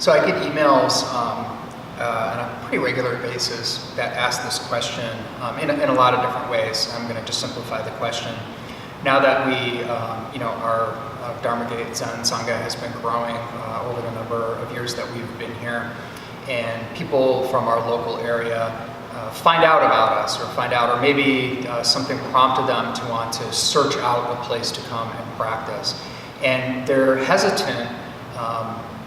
So I get emails on a pretty regular basis that ask this question in a lot of different ways. I'm going to just simplify the question. Now that we, our Dharma Gate Zen Sangha has been growing over the number of years that we've been here, and people from our local area find out about us, or maybe something prompted them to want to search out a place to come and practice. And they're hesitant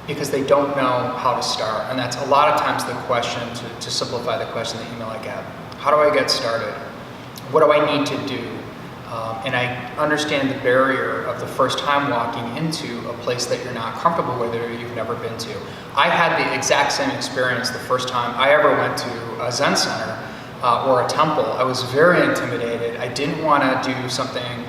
because they don't know how to start. And that's a lot of times the question, to simplify the question, the email I get. How do I get started? What do I need to do? And I understand the barrier of the first time walking into a place that you're not comfortable with or you've never been to. I had the exact same experience the first time I ever went to a Zen center or a temple. I was very intimidated. I didn't want to do something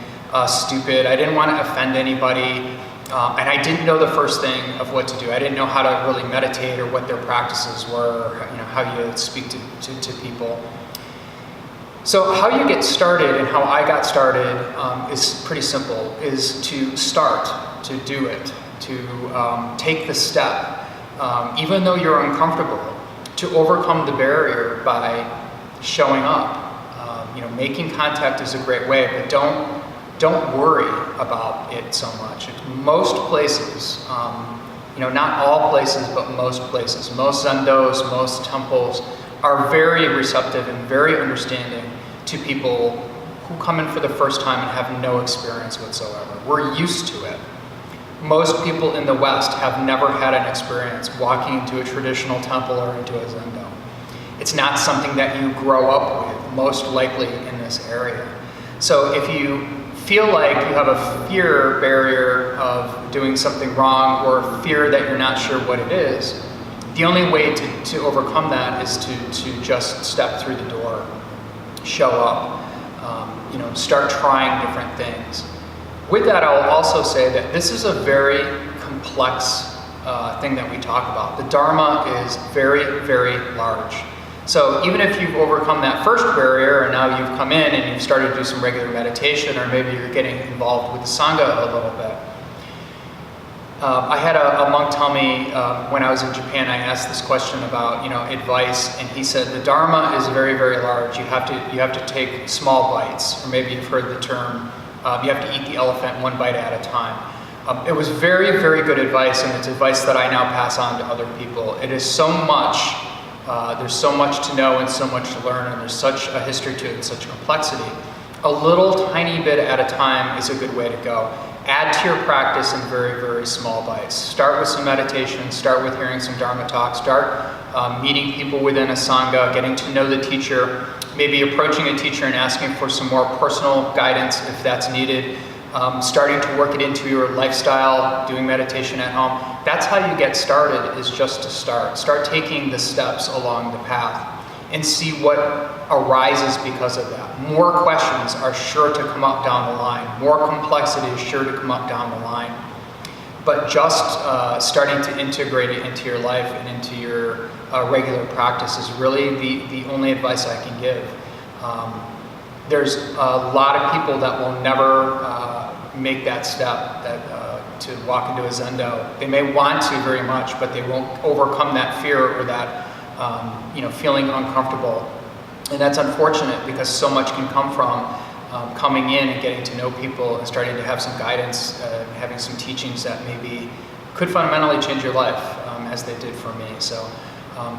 stupid. I didn't want to offend anybody. And I didn't know the first thing of what to do. I didn't know how to really meditate or what their practices were, how you speak to people. So how you get started and how I got started is pretty simple, is to start, to do it, to take the step, even though you're uncomfortable, to overcome the barrier by showing up. Making contact is a great way, but don't worry about it so much. Most places, not all places, but most places, most zendos, most temples are very receptive and very understanding to people who come in for the first time and have no experience whatsoever. We're used to it. Most people in the West have never had an experience walking into a traditional temple or into a zendo. It's not something that you grow up with, most likely in this area. So if you feel like you have a fear barrier of doing something wrong or fear that you're not sure what it is, the only way to overcome that is to just step through the door, show up, start trying different things. With that, I'll also say that this is a very complex thing that we talk about. The Dharma is very, very large. So even if you've overcome that first barrier and now you've come in and you've started to do some regular meditation, or maybe you're getting involved with the Sangha a little bit. I had a monk tell me when I was in Japan, I asked this question about advice, and he said the Dharma is very, very large. You have to take small bites, or maybe you've heard the term, you have to eat the elephant one bite at a time. It was very, very good advice, and it's advice that I now pass on to other people. It is so much. There's so much to know and so much to learn, and there's such a history to it and such complexity. A little tiny bit at a time is a good way to go. Add to your practice in very, very small bites. Start with some meditation, start with hearing some Dharma talks, start meeting people within a Sangha, getting to know the teacher, maybe approaching a teacher and asking for some more personal guidance if that's needed, starting to work it into your lifestyle, doing meditation at home. That's how you get started, is just to start. Start taking the steps along the path and see what arises because of that. More questions are sure to come up down the line. More complexity is sure to come up down the line. But just starting to integrate it into your life and into your regular practice is really the only advice I can give. There's a lot of people that will never make that step, to walk into a zendo. They may want to very much, but they won't overcome that fear or that feeling uncomfortable. And that's unfortunate, because so much can come from coming in and getting to know people and starting to have some guidance, having some teachings that maybe could fundamentally change your life, as they did for me. So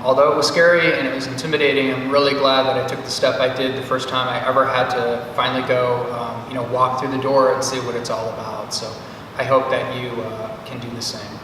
although it was scary and it was intimidating, I'm really glad that I took the step I did the first time I ever had to finally go walk through the door and see what it's all about. So I hope that you can do the same.